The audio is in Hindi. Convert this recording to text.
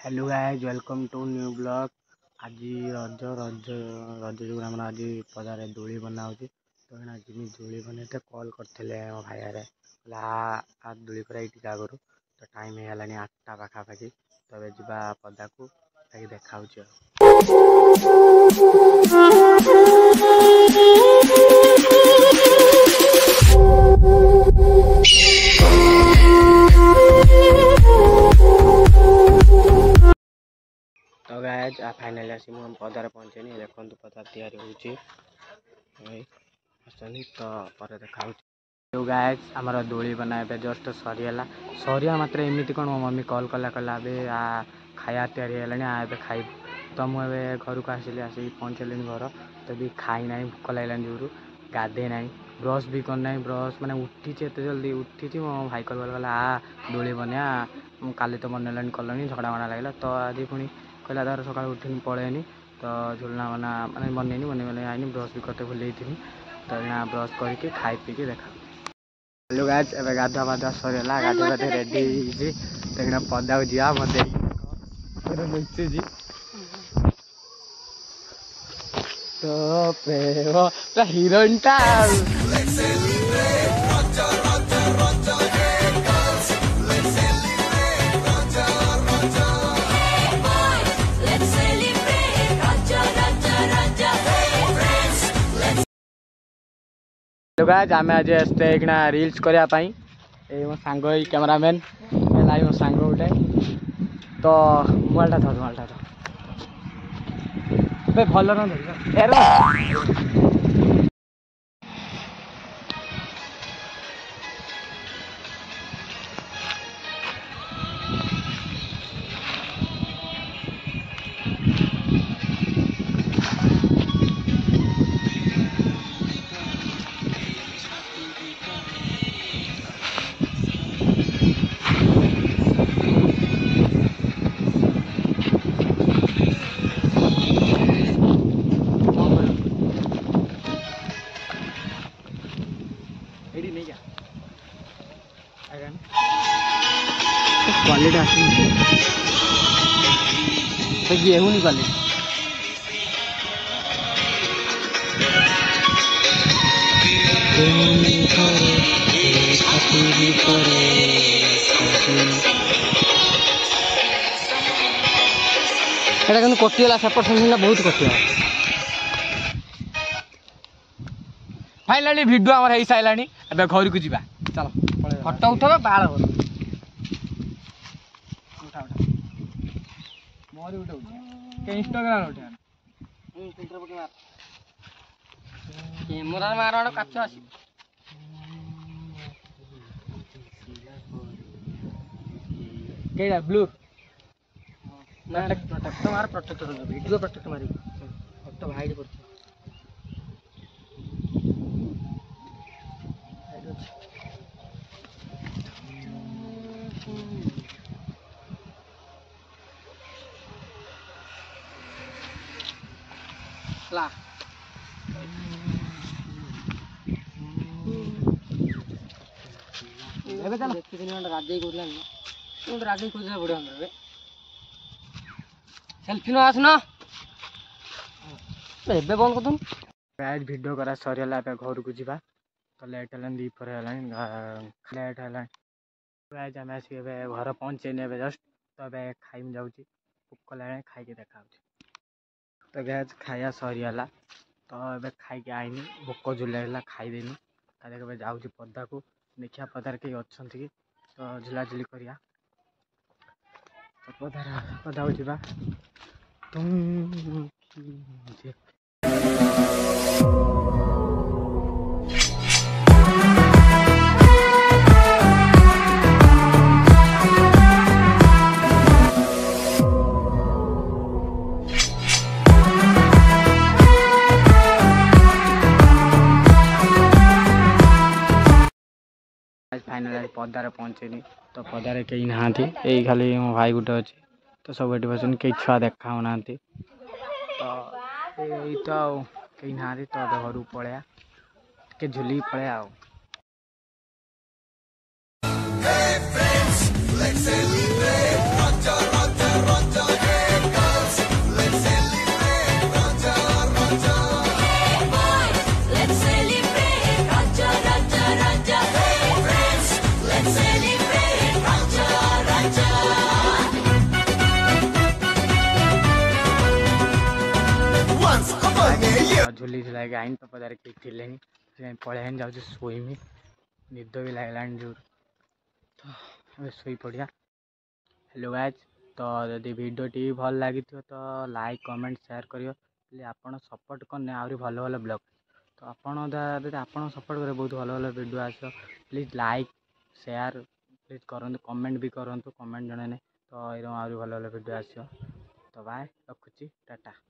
Hello guys welcome to new blog. आज रज रज रज जो आम आज पदार दोली बना हो तो जिमी दोली बन कल करते मो भाई आ दोली कर आगु तो टाइम हो गलानी 8टा पाखापाखि तो ये जा पदा को देखा तो गाइज फाइनाली आसी मुझे पदार पहुँचे देखो पदार तैयारी होती तो पर देखा तो गाइज आमर दोली बना जस्ट सरीगला सरिया मात्र एमती कौन मो मम्मी कल कला कहला आ खाया तैयारी खाई तो मुझे घर को आसिली आसिक पहुँचली घर तो भी खाई ना भूक लगे जोर गाधे ना ब्रश भी करना ब्रश मैंने उठी एत जल्दी उठी मो भाई कल गला आ दोली बनिया काली तो मन कलनी झगड़ा मड़ा लगे तो आज पुणी कहला तार सका उठनी पलैनी तो झुलना बना मैंने बनैनी बन आईनी ब्रश भी करते भूल तो यहाँ ब्रश करके खाई पीके देखा। हेलो गाइस एबे गाधुआ पाधुआ सरीगला गाधे गाधे रेडी तो पदा जा मत तो हिरोइन टा तो गाइस आम आज आसते रील्स करने मो सांग कैमरामैन है मो सांग गोटे तो मोबाइल था मोबाइल था भल क्वालिटी तो गेहूँ नहीं क्वालिटी कटिगला सेपट समझा बहुत कटिगला फाइनाली भिडियो आम हो सारा ए घर को जा चलो फटो उठ बाल उठा उठा मोर उठा इंस्टाग्राम उठा कैमरा मार काच आस ब्लू ना प्रोटेक्ट मार प्रोटेक्ट वीडियो प्रोटेक्ट मारी फोटो हाइड कर ला ଏବେ ଚାଲ ଦେଖିଥିଲି ଗୋଟେ ରାଜେଇ କହୁଥିଲା ଗୋଟେ ରାଜେଇ ଖୋଜିବା ପଡ଼ିବ ଆମର ସେଲ୍ଫି ନ ଆସୁନ ଏବେ ବନ୍ଦ କରିଦେବୁ ଗାଇସ୍ ଭିଡ଼ିଓ କରା ସରିଗଲା ଏବେ ଘରକୁ ଯିବା ତ ଲେଟ୍ ହେଲାଣି ଦ୍ୱିପହର ହେଲାଣି ଲେଟ୍ ହେଲାଣି ଗାଇସ୍ ଆମେ ଆସିକି ଏବେ ଘର ପହଞ୍ଚେଇନି ଏବେ ଜଷ୍ଟ ତ ଏବେ ଖାଇମି ଯାଉଛି ଭୋକ ଲାଗିଲାଣି ଖାଇକି ଦେଖା ହେଉଛି तो गाइस खाया सरीगला तो ये खाई आईनी भोक झुला है खाईदेनी ताकि जाऊँगी पदा को देखा पदार कई अच्छा कि तो झुलाझुली करिया तो पदा को जा तुम फाइनाल पदार पहुँचेनी तो पदार कहीं ना यही खाली मो भाई गोटे अच्छे तो सब ये बस कई छुआ देखा होना तो यही तो कहीं ना तो घर पलैया के झुली पलैया Let's celebrate, Raja, Raja, Raja. ଯାଇନି ତ ପଦାରେ କେହି ଥିଲେନି ସେଥିପାଇଁ ପଳେଇନି ଯାଉଛି ଶୋଇମି ନିଦ ବି ଲାଗିଲାଣି ଜୋର ତ ଏବେ ଶୋଇପଡ଼ିବା। ହ୍ୟାଲୋ ଗାଇଜ୍ ତ ଯଦି ଭିଡ଼ିଓଟି ଭଲ ଲାଗିଥିବ ତ ଲାଇକ୍ କମେଣ୍ଟ ସେୟାର କରିବ ହେଲେ ଆପଣ ସପୋର୍ଟ କଲେ ଆହୁରି ଭଲ ଭଲ ବ୍ଲଗ୍ ତ ଆପଣ ଯଦି ଆପଣ ସପୋର୍ଟ କରିବେ ବହୁତ ଭଲ ଭଲ ଭିଡ଼ିଓ ଆସିବ ପ୍ଲିଜ୍ ଲାଇକ୍ ସେୟାର ପ୍ଲିଜ୍ କରନ୍ତୁ କମେଣ୍ଟ ବି କରନ୍ତୁ କମେଣ୍ଟ ଜଣେଇଲେ ତ ଏଇରକମ ଆହୁରି ଭଲ ଭଲ ଭିଡ଼ିଓ ଆସିବ ତ ବାଏ ରଖୁଛି ଟାଟା।